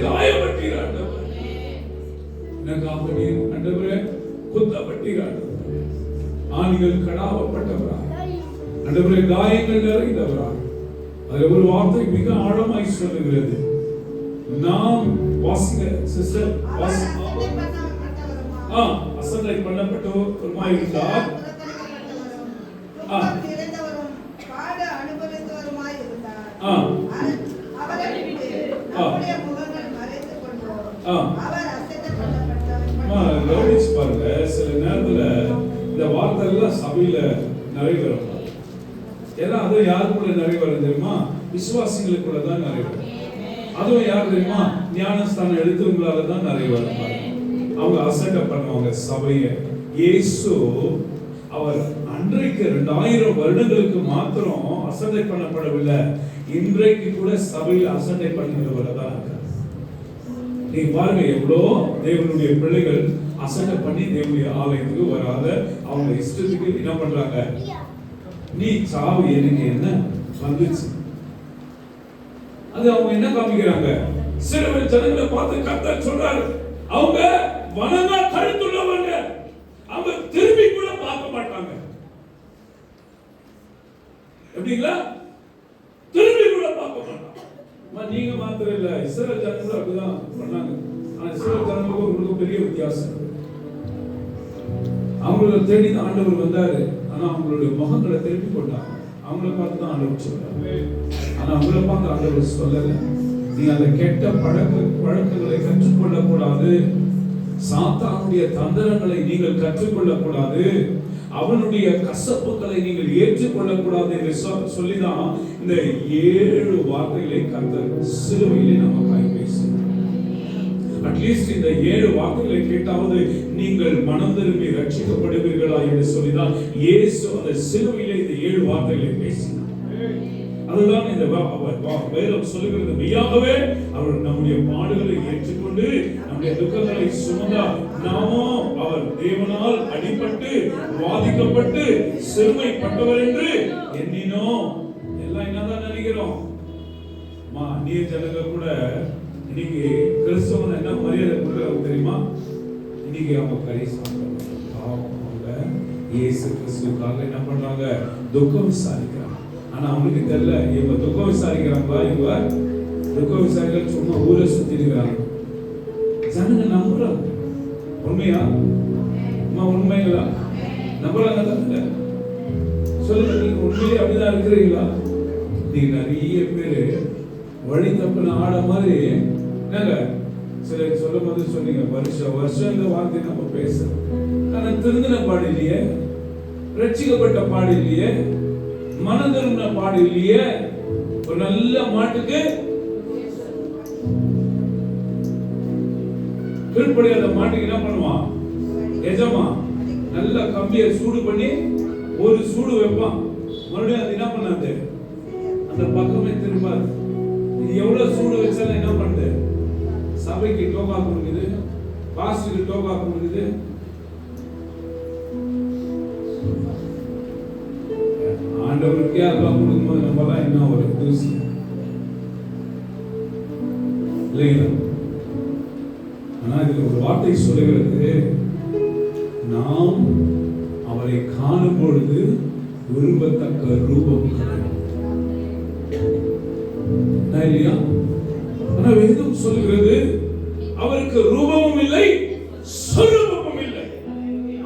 காயப்பட்டீர் ஆண்டவர், எனக்காக நீர் ஆண்டவரே குத்தப்பட்டீர் ஆண்டவர், ஆணிகள் கடாவப்பட்டவரா ஆண்டவரே, காயங்கள் நிறைந்தவரா. அது ஒரு வார்த்தை மிக ஆழமாய் சொல்லுகிறது. நாம் வாசிங்க சிஸ்டர், அசட்டை பண்ணப்பட்டவருமாய் இருந்தார், பாருங்க. சில நேரத்துல இந்த வார்த்தை எல்லாம் சபையில நிறைவேறும். ஏன்னா அது யாருக்குள்ள நிறைவேறும் தெரியுமா? விசுவாசிகளுக்குள்ள தான் நிறைவேறும். அதுவும் யார் தெரியுமா? ஞானஸ்தானம் எடுத்தவங்களால தான் நிறைவேறும். அவங்க அசட்டை பண்ணுவாங்க சபையை. இயேசு அவர் அன்றைக்கு 2000 வருடங்களுக்கு மாத்திரம் அசட்டை பண்ணப்படவில்லை, இன்றைக்கு கூட சபையில் அசட்டை பண்ணுகிறவரை தான் இருக்காங்க. நீங்க பாருங்க, எவ்வளோ தேவனுடைய பிள்ளைகள் அசட்டை பண்ணி தேவனுடைய ஆலயத்துக்கு வராத அவங்க இஷ்டத்துக்கு என்ன பண்றாங்க? நீ சாவு எனக்கு என்ன வந்துச்சு, அது அவங்க என்ன காமிக்கிறாங்க? சில ஜனங்களை பார்த்து கர்த்தர் சொல்றாரு, அவங்க வணங்கா கழுத்துள்ளவங்க, அவங்க திரும்பி கூட பார்க்க மாட்டாங்க. எப்படிங்களா? திரும்பி கூட பார்க்க மாட்டாங்க. நீங்க மாத்திரம் இல்ல, இஸ்ரவேல் ஜனங்களும் அப்படிதான் பண்ணாங்க. ஆனா இஸ்ரவேல் ஜனங்களுக்கும் உங்களுக்கு பெரிய வித்தியாசம். அவங்கள தேடி தான் ஆண்டவர் வந்தாரு, ஆனா அவங்களுடைய முகங்களை திருப்பி கொண்டாங்க. அவங்கள பார்த்து தான் ஆண்டவர் சொல்றாரு, ஆனா அவங்கள பார்த்து ஆண்டவர் சொல்லல. நீ அந்த கெட்ட பழக்கங்களை கற்றுக்கொள்ள கூடாது, சாத்தானுடைய தந்திரங்களை நீங்கள் கற்றுக்கொள்ள கூடாது, அவனுடைய கசப்புகளை நீங்கள் ஏற்றுக்கொள்ள கூடாது என்று சொல்லிதான் இந்த 7 வார்த்தைகளை கர்த்தர் சிலுவையிலே நமக்காய் பேசினார். அட்லீஸ்ட் இந்த 7 வார்த்தைகளை கேட்டாவது நீங்கள் மனம் திரும்பி ரட்சிக்கப்படுவீர்களா என்று சொல்லிதான் இயேசு அந்த சிலுவையிலே இந்த 7 வார்த்தைகளை பேசினார். அதுதான் இந்த வேதம் சொல்லுகிறது. மெய்யாகவே அவர் நம்முடைய பாடுகளை ஏற்றுக்கொண்டு நம்முடைய துக்கங்களை சுமந்தார். நாமும் அவர் தேவனால் அடிபட்டு வாதிக்கப்பட்டு சிறுமைப்பட்டவர் என்று எண்ணினோம். எல்லாம் என்னதான் நினைக்கிறோம்? அந்நிய ஜனங்கள் கூட இன்னைக்கு கிறிஸ்தவன் என்ன மரியாதை கொடுக்குறாங்க தெரியுமா? இன்னைக்கு அவங்க கறி சாப்பிடுறாங்க, அவங்க இயேசு கிறிஸ்துவுக்காக என்ன பண்றாங்க? துக்கம் விசாரிக்கிறாங்க. ஆனா அவங்களுக்கு தெரியல, இவங்க துக்கம் விசாரிக்கிறாங்களா? இவங்க துக்கம் விசாரிக்க சும்மா ஊரை சுத்தி இருக்கிறாங்க. ஜனங்க நம்புறாங்க. உண்மையா? உண்மைங்களா? நம்புறாங்க தானே? சொல்லுங்க, நீங்க உண்மையிலே அப்படிதான் இருக்கிறீங்களா? நீங்க நிறைய பேரு வழி தப்புன ஆட மாதிரி என்னங்க சில சொல்லும் போது சொன்னீங்க, வருஷம் இந்த வார்த்தை நம்ம பேசுறோம், ஆனா திருந்தின பாடு இல்லையே, ரட்சிக்கப்பட்ட பாடு இல்லையே, மனம் திரும்பின பாடு இல்லையே. ஒரு நல்ல மாட்டுக்கு கீழ்ப்படியாத மாட்டுக்கு என்ன பண்ணுவான் எஜமா? நல்ல கம்பியை சூடு பண்ணி ஒரு சூடு வைப்பான், மறுபடியும் அது என்ன பண்ணாது, அந்த பக்கமே திரும்பாது. இது எவ்வளவு சூடு வச்சாலும் என்ன பண்ணுது? சபைக்கு டோக்கா கொடுக்குது, பாஸ்டருக்கு டோக்கா கொடுக்குது. ஆண்டவருக்கே அதெல்லாம் கொடுக்கும்போது நம்ம தான் என்ன ஒரு தூசி இல்லைங்களா? ஆனா இதுல ஒரு வார்த்தை சொல்லுகிறது, நாம் அவரை காணும் பொழுது விரும்பத்தக்க ரூபம் இல்லையா? ஆனா வேதம் சொல்லுகிறது, அவருக்கு ரூபமும் இல்லை சொரூபமும் இல்லை.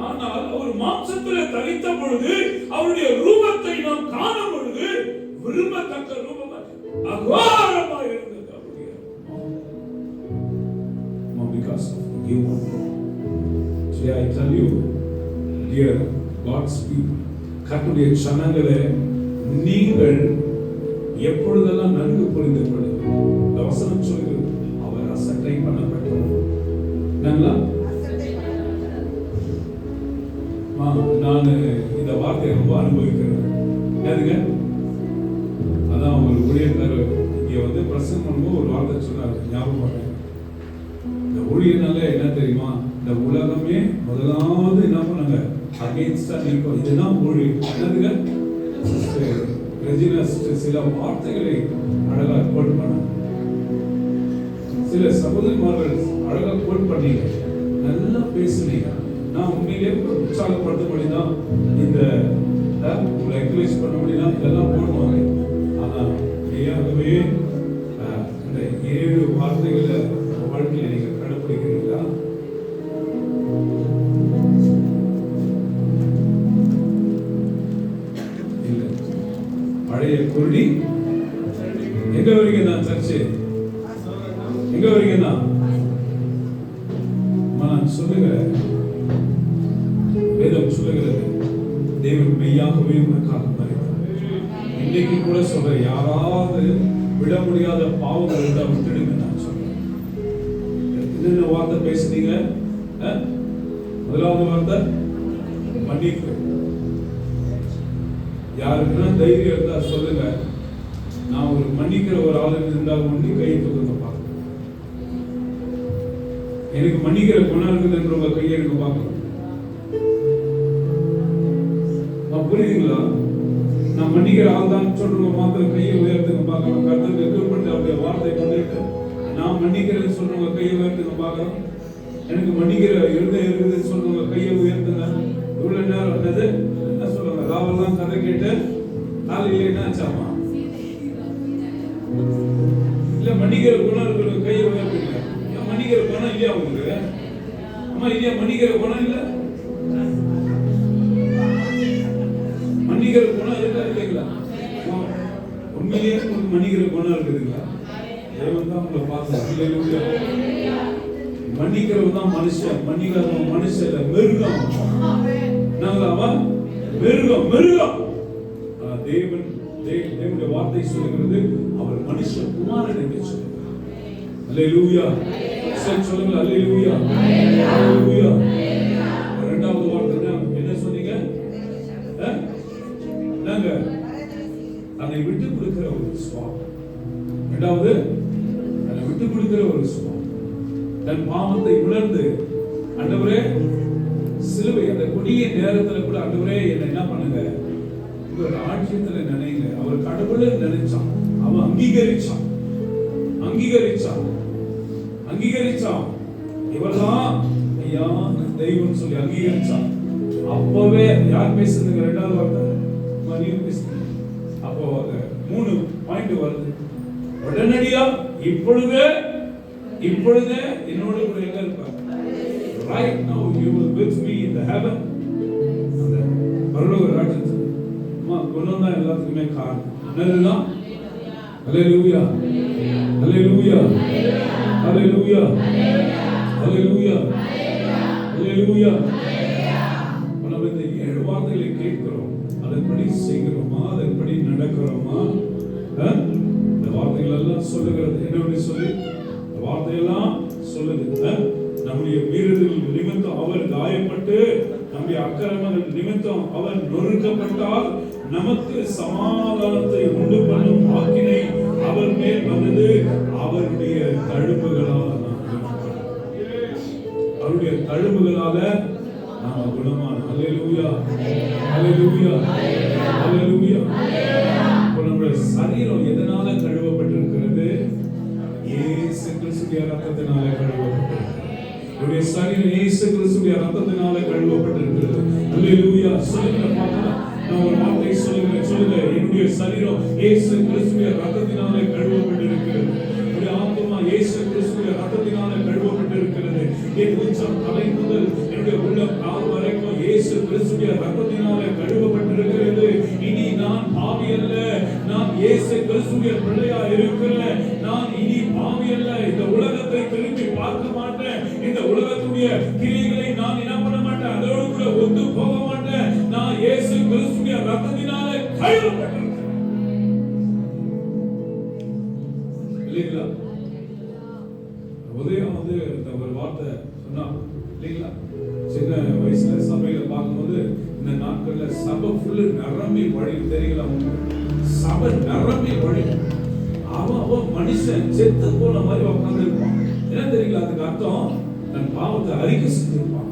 ஆனால் அவர் மாம்சத்திலே தரித்த பொழுது அவருடைய ரூபத்தை நாம் காணும் பொழுது விரும்பத்தக்க ரூபம் அகாரமாக இருந்தது. Because of you. Today I tell you, dear God's people, கர்த்தருடைய சனங்களே, நீங்கள் எப்பொழுதெல்லாம் நன்கு புரிந்து கொள்ளுங்கள். இந்த வசனம் சொல்கிறது, அவர் அசட்டை பண்ணப்பட்டவர். நல்லா நான் இந்த வார்த்தையை ரொம்ப அனுபவிக்கிறேன். எதுங்க? அதான் ஒரு ஊழியக்காரர் இங்க வந்து பிரசங்கம் பண்ணும்போது ஒரு வார்த்தை சொன்னார், ஞாபகம். இந்த ஊழியனால என்ன தெரியுமா? இந்த உலகமே முதலாவது என்ன பண்ணாங்க? அகைன்ஸ்டா நிற்கும். இதுதான் ஊழியம். என்னதுங்க? சில வார்த்தைகளை அழகா கோட் பண்ண. சில சகோதரிமார்கள் அழகா கோட் பண்ணீங்க, நல்லா பேசுனீங்க. நான் உண்மையிலேயே உற்சாகப்படுத்தபடி தான் இந்த உங்களை என்கரேஜ் பண்ண முடியும்னா இதெல்லாம் போடுவாங்க. ஆனா மெய்யாகவே இந்த 7 வார்த்தைகளை வாழ்க்கையில நீங்க கடைபிடிக்கிறீங்களா? இல்ல. பழைய குருடி எங்க வரைக்கும் தான் சர்ச்சு, எங்க வரைக்கும் தான் நான் சொல்லுகிறேன். வேதம் சொல்லுகிறது தேவன் மெய்யாகவே உனக்காக மரித்தார். இன்னைக்கு கூட சொல்ற யாராவது விட முடியாத பாவங்கள் இருந்தா விட்டுடுங்க. நான் சொல்றேன், என்னென்ன வார்த்தை பேசுனீங்க? முதலாவது வார்த்தை மன்னிப்பு. யாருக்குன்னா தைரியம் இருந்தா சொல்லுங்க, நான் ஒரு மன்னிக்கிற ஒரு ஆள் இருந்தால் ஒண்ணு கையை தூக்குங்க பார்க்க. எனக்கு மன்னிக்கிற குணம் இருக்குதுன்றவங்க கையை எடுக்க பார்க்கலாம். புரியுதுங்களா? நான் மன்னிக்கிற ஆள் தான் சொல்றவங்க மாத்திரம் கையை உயர்த்துங்க பார்க்கலாம். கர்த்தருக்கு கீழ்ப்பட்டு அவருடைய வார்த்தை பண்ணிட்டு நான் மன்னிக்கிறேன்னு சொல்றவங்க கையை உயர்த்துங்க பார்க்கலாம். எனக்கு மன்னிக்கிற இருதயம் இருக்குதுன்னு சொல்றவங்க கையை உயர்த்துங்க. இவ்வளவு நேரம் என்னது என்ன சொல்லுவாங்க, ராவெல்லாம் கதை கேட்டு காலையில என்ன ஆச்சாமா? இல்ல மன்னிக்கிற குணம் இருக்கிறவங்க கையை உயர்த்துங்க. மன்னிக்கிற குணம் இல்லையா உங்களுக்கு? அம்மா இல்லையா மன்னிக்கிற குணம் இல்ல? மன்னிக்கிற குணம் இருக்கா இல்லைங்களா? உண்மையிலேயே உங்களுக்கு மன்னிக்கிற குணம் இருக்குதுங்களா? தேவன் தான் உங்களை பார்த்து மன்னிக்கிறவன் தான் மனுஷன், மன்னிக்கிறவன் மனுஷன் இல்ல, மிருகம். நாங்களாவா மிருகம்? மிருகம். தேவன் தேவனுடைய வார்த்தை சொல்லுகிறது அவர் மனுஷ குமாரன் என்று சொல்லுகிறார். அல்லேலூயா. சொல்லுங்க அல்லேலூயா. அல்லேலூயா. இரண்டாவது வார்த்தை என்ன சொன்னீங்க? நாங்க அதை விட்டு கொடுக்கிற ஒரு சுவாமி. இரண்டாவது அதை விட்டு கொடுக்கிற ஒரு சுவாமி. தன் பாவத்தை உணர்ந்து ஆண்டவரே சிலுவை அந்த கொடிய நேரத்துல கூட ஆண்டவரே என்ன என்ன பண்ணுங்க, ஒரு ஆட்சியத்துல நினைங்க. அவர் கடவுளை நினைச்சான், அவன் அங்கீகரிச்சான். இவர்தான் ஐயா தெய்வம் சொல்லி அங்கீகரிச்சான். அப்பவே யார் பேசுறதுங்க? இரண்டாவது வார்த்தை மரியம் பேசுறது. அப்போ 3 பாயிண்ட் வருது. உடனடியா இப்பொழுது என்னோட கூட எங்க இருப்பார்? Right now you will with me in the heaven. அந்த பரலோக ராஜ்யத்துல குணம் தான் எல்லாத்துக்குமே காரணம். என்னதுதான்? அல்லேலூயா. அல்லேலூயா. அல்லேலூயா. அல்லேலூயா. அல்லேலூயா. நம்ம இந்த 7 வார்த்தைகளை கேட்கிறோம், அதன்படி செய்கிறோமா? அதன்படி நடக்கிறோமா? இந்த வார்த்தைகள் எல்லாம் சொல்லுகிறது என்ன சொல்லி? இந்த வார்த்தையெல்லாம் சொல்லுது நம்முடைய மீறுதல் நிமித்தம் அவர் காயப்பட்டு, நம்முடைய அக்கிரமங்கள் நிமித்தம் அவர் நொறுக்கப்பட்டால் நமக்கு சமாதானத்தை உண்டு பண்ணும் ஆக்கினை அவர் மேல் வந்தது. அவருடைய தழும்புகளால் அவருடைய தழும்புகளால நாம குணமான. அல்லேலூயா. அல்லேலூயா. அல்லேலூயா. நம்முடைய சரீரம் எதனால கழுவப்பட்டிருக்கிறது? இயேசு கிறிஸ்துவின் இரத்தத்தினால கழுவப்பட்டிருக்கிறது. நம்முடைய சரீரம் இயேசு கிறிஸ்துவின் இரத்தத்தினால கழுவப்பட்டிருக்கிறது. அல்லேலூயா. சொல்லுங்க பார்க்கலாம். நான் ஒரு வார்த்தை சொல்லுங்க. என்னுடைய சரீரம் இயேசு கிறிஸ்துவின் இரத்தத்தினால கழுவப்பட்டிருக்கிறது. என்னுடைய ஆத்துமா இயேசு கிறிஸ்துவின் இரத்தத்தினால கழுவப்பட்டிருக்கிறது. என் உச்சம் தலை முதல் என்னுடைய உள்ளம் கால் வரைக்கும் இயேசு கிறிஸ்துவின் இரத்தத்தினால கழுவப்பட்டிருக்கிறது. இனி நான் பாவி அல்ல, நான் இயேசு கிறிஸ்துவின் பிள்ளையா இருக்கிறேன். நான் இனி பாவி அல்ல. இந்த உலகத்தை திரும்பி பார்க்க மாட்டேன். இந்த உலகத்துடைய கிரியைகளை நான் என்ன பண்ண மாட்டேன், அதோடு கூட ஒத்து போக மாட்டேன். நான் இயேசு கிறிஸ்துவின் இரத்தத்தினால கழுவப்பட்டிருக்கிறேன். இல்லைங்களா? உதயம் இந்த ஒரு வார்த்தை சொன்னா இல்லைங்களா? சின்ன வயசுல சபையில பார்க்கும்போது இந்த நாட்கள்ல சபை ஃபுல்லு நிரம்பி வழியும். தெரியல, சபை நிரம்பி வழியும். அவன் மனுஷன் செத்து போன மாதிரி உட்கார்ந்து இருப்பான். என்ன தெரியல, அதுக்கு அர்த்தம் தன் பாவத்தை அறிக்கை செஞ்சிருப்பான்.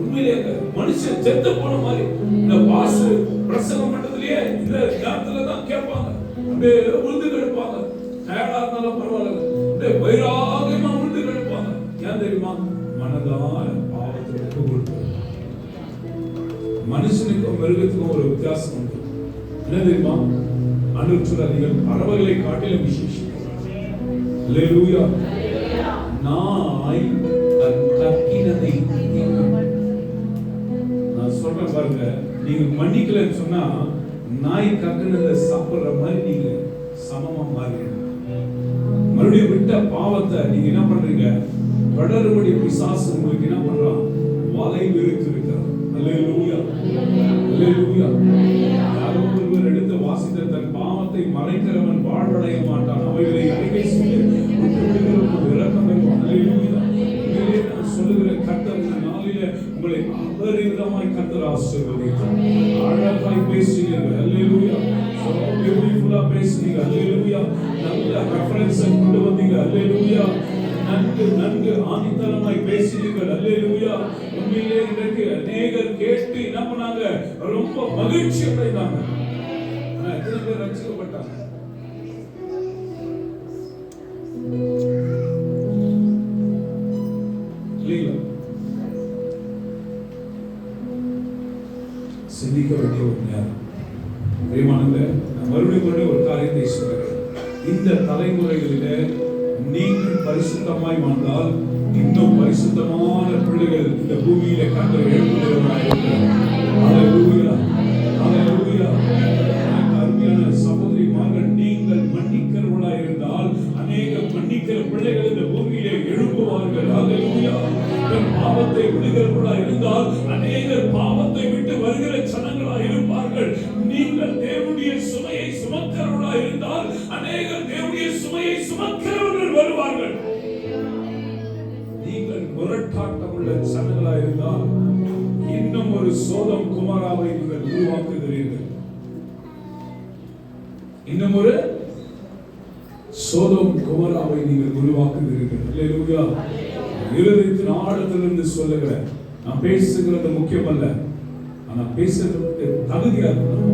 உண்மையிலே மனுஷன் செத்து போன மாதிரி. இந்த பாசு பிரசங்கம் பண்றதுலயே இந்த நேரத்துல தான் கேட்பாங்க. அப்படியே உழுந்து கெடுப்பாங்க. டயர்டா இருந்தாலும் பரவாயில்ல, அப்படியே வயிறாக மனுஷனுக்கும் மிருகத்துக்கும் ஒரு வித்தியாசம் உண்டு. என்ன தெரியுமா? ஆண்டவர் சொல்றார், நீங்கள் பறவைகளை காட்டிலும் விசேஷம். அல்லேலூயா. நாய் கக்கினதை நான் சொல்றேன் பாருங்க, நீங்க மன்னிக்கலன்னு சொன்னா நாய் கக்கினதை சாப்பிடுற மாதிரி நீங்க சமமா மாறி மறுபடியும் விட்ட பாவத்தை நீங்க என்ன பண்றீங்க? தொடர்படி பிசாசு உங்களுக்கு என்ன பண்றான்? வலை விரித்து இருக்கிறான். அல்லேலூயா, அல்லேலூயா. யாரோ ஒருவர் எடுத்து வாசித்த தன் பாவத்தை மறைக்கிறவன் வாழ்வடைய மாட்டான், அவைகளை அறிக்கை சொல்லி இரக்கம் பெறுவான். அல்லேலூயா. சொல்லுகிற கர்த்தர் இந்த நாளிலே உங்களை அபரிமிதமாய் கர்த்தர் ஆசீர்வதித்தார். அழகாய் பேசுகிறீர்கள். அல்லேலூயா. so beautiful பேசுறீங்க. அல்லேலூயா. நல்ல ரெஃபரன்ஸ் கொண்டு வந்தீங்க. அல்லேலூயா. நன்கு ஆணித்தரமாய் பேசுறீர்கள். அல்லேலூயா. உண்மையிலே இன்றைக்கு அநேகர் கேட்டு என்ன பண்ணாங்க? ரொம்ப மகிழ்ச்சி அடைந்தாங்க. ஆனா எத்தனை பேர் ரட்சிக்கப்பட்டாங்க? சிந்திக்க வேண்டிய ஒரு நேரம். மறுபடியும் ஒரு காரியத்தை சொல்கிறேன். இந்த தலைமுறைகளிலே நீங்கள் பரிசுத்தமாய் வாழ்ந்தால் இன்னும் பரிசுத்தமான பிள்ளைகள் இந்த பூமியில கர்த்தர் எழுப்புகிறவராயிருக்கிறார். அல்லேலூயா, அல்லேலூயா. அருமையான சகோதரிமார்கள், நீங்கள் மன்னிக்கிறவர்களாய் இருந்தால் அநேக மன்னிக்கிற பிள்ளைகள் இந்த பூமியிலே எழுப்புவார்கள். அல்லேலூயா. பாவத்தை விடுகிறவர்களாய் இருந்தால் அநேகர் பாவத்தை விட்டு வருகிற ஜனங்களாய் இருப்பார்கள். நீங்கள் தேவனுடைய சுமையை சுமக்கிறவர்களாய் இருந்தால் அநேகர் தேவனுடைய சுமையை சுமக்கிறவர்கள் வருவார்கள். நீங்கள் முரட்டாட்டமுள்ள ஜனங்களாய் இருந்தால் இன்னும் ஒரு சோதம் குமாராவை நீங்கள் உருவாக்குகிறீர்கள். இன்னும் ஒரு சோதம் குமாராவை நீங்கள் உருவாக்குகிறீர்கள். அல்லேலூயா. இருதயத்தின் ஆழத்திலிருந்து சொல்லுகிறேன். நான் பேசுகிறது முக்கியம் அல்ல, ஆனா பேசுறதுக்கு தகுதியா இருக்கணும்.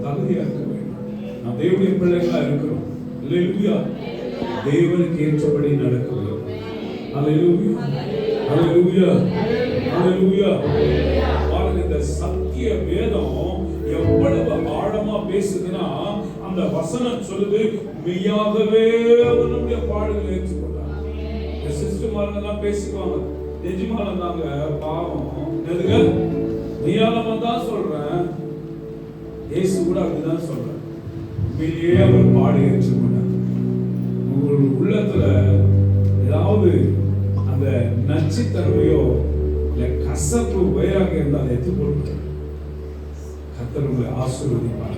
தகுதியா இருக்க வேண்டும். நான் தேவனுடைய பிள்ளைகளா இருக்கிறோம். அல்லேலூயா. தேவனுக்கு ஏற்றபடி நடக்க வேண்டும். அல்லேலூயா, அல்லேலூயா, அல்லேலூயா. பாருங்க, இந்த சத்திய வேதம் எவ்வளவு ஆழமா பேசுதுன்னா, அந்த வசனம் சொல்லுது, மெய்யாகவே அவனுடைய பாடுகளை ஏற்றுக்கொண்டார். சிஸ்டமாரெல்லாம் பேசிக்குவாங்க, நிஜமானம் தாங்க பாவம், மெய்யாலமா தான் சொல்றேன். இயேசு கூட அப்படிதான் சொல்றேன். உண்மையிலேயே அவர் பாடி ஏற்றுக்கொண்டார். உங்களுடைய உள்ளத்துல ஏதாவது அந்த நச்சுத்தன்மையோ இல்ல கசப்பு வயிறாக இருந்தால் எடுத்துக்கொள்ளுங்க. கர்த்தர் உங்களை ஆசீர்வதிப்பார்.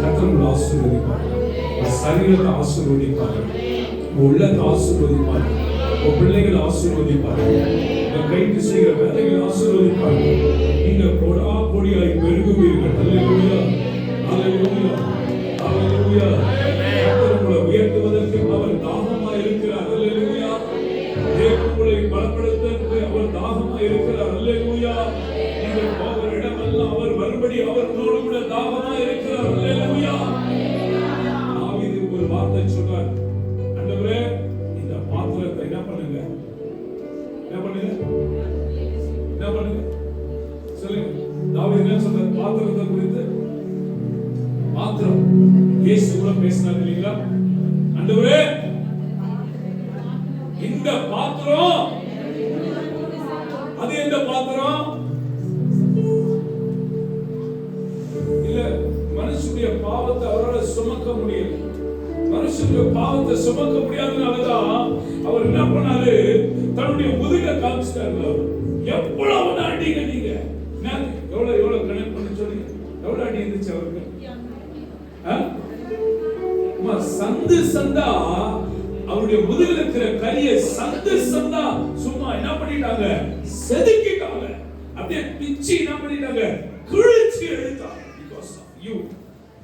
கர்த்தர் உங்களை ஆசீர்வதிப்பார். சரீரத்தை ஆசீர்வதிப்பார். உள்ளத்தை ஆசீர்வதிப்பார். பிள்ளைகளை ஆசீர்வதிப்பார். கைட்டு செய்கிற வேலைகளை ஆசீர்வதிப்பார். நீங்க கொடா கொடியாய் பெருகுவீர்கள். அல்லேலூயா, அல்லேலூயா, அல்லேலூயா. கர்த்தர் உங்களை உயர்த்துவதற்கு அவர் தாகமாய் இருக்கிறார். அல்லேலூயா. தேவன் உங்களை பலப்படுத்த அவர் தாகமாய் இருக்கிறார். அல்லேலூயா. நீங்கள் போகிற இடமெல்லாம் அவர் மறுபடி அவர் உங்களோடு கூட தாகமாய் இருக்கிறார். அல்லேலூயா. தாவீது ஒரு வார்த்தை சொன்னார், ஆண்டவரே இந்த பாத்திரத்தை என்ன பண்ணுங்க, என்ன பண்ணுங்க, என்ன பண்ணுங்க சொல்லுங்க. தாவீது என்ன சொன்னார் பாத்திரத்தை குறித்து? பாத்திரம் இயேசு கூட பேசினார் இல்லீங்களா? ஆண்டவரே இந்த பாத்திரம், அது எந்த பாத்திரம்? இல்ல, மனுஷனுடைய பாவத்தை அவரால் சுமக்க முடியல. மனுஷனுடைய பாவத்தை சுமக்க முடியாதனாலதான் அவர் என்ன பண்ணாரு, தன்னுடைய முதுகை காமிச்சிட்டாரு. எவ்வளவு அடிங்க நீங்க, எவ்வளவு கனெக்ட் பண்ண சொல்லுங்க, எவ்வளவு அடி இருந்துச்சு அவருக்கு? சந்து சந்தா அவருடைய முதுகில் இருக்கிற கரியை சந்து சந்தா சும்மா என்ன பண்ணிட்டாங்க, செதுக்கிட்டாங்க. அப்படியே பிச்சி என்ன பண்ணிட்டாங்க, கிழிச்சு எடுத்தாங்க. because of you.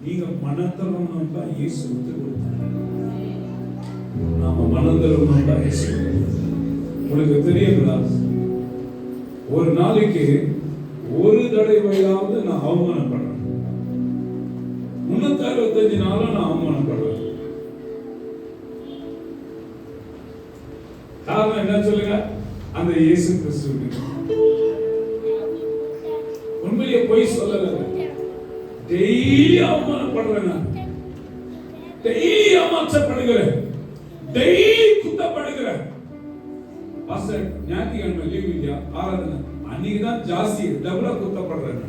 நீங்க மனத்தரணும் தான் இயேசு விட்டு கொடுத்தார். நாம மனத்தரணும் தான் இயேசு. உங்களுக்கு தெரியுங்களா, ஒரு நாளைக்கு ஒரு தடவையாவது நான் அவமானம் பண்றேன். 365 நாளா நான் அவமானம் பண்றேன். காரணம் என்ன சொல்லுங்க? அந்த இயேசு கிறிஸ்து. வெளியே போய் சொல்லல. டெய்லி அவமானப்படுறேன், நான் டெய்லி ஏமாற்றப்படுகிறேன், டெய்லி குத்தப்படுகிறேன். பாஸ்டர் ஞாயிற்றுக்கிழமை லீவ் இல்லையா, ஆராதனை அன்னைக்கு தான் ஜாஸ்தி டபுளா குத்தப்படுறேன்.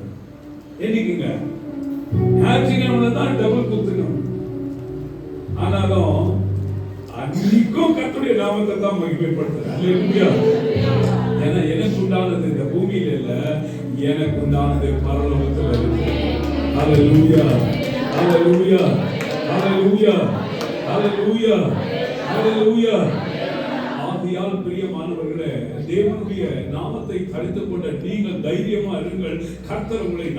என்னைக்குங்க? ஞாயிற்றுக்கிழமை தான் டபுள் குத்துக்கணும். ஆனாலும் அன்னைக்கும் கர்த்தருடைய நாமத்தை தான் மகிமைப்படுத்துறேன். அல்லேலூயா. ஏன்னா எனக்கு உண்டானது இந்த பூமியில இல்ல, எனக்கு உண்டானது பரலோகத்தில் இருக்கு. அல்லேலூயா, அல்லேலூயா, அல்லேலூயா, அல்லேலூயா, அல்லேலூயா. ஆகையால் பிரியமானவர்களே, தேவனுடைய நாமத்தை தரித்துக் கொண்ட நீங்கள் தைரியமா இருங்கள். கர்த்தர் உங்களை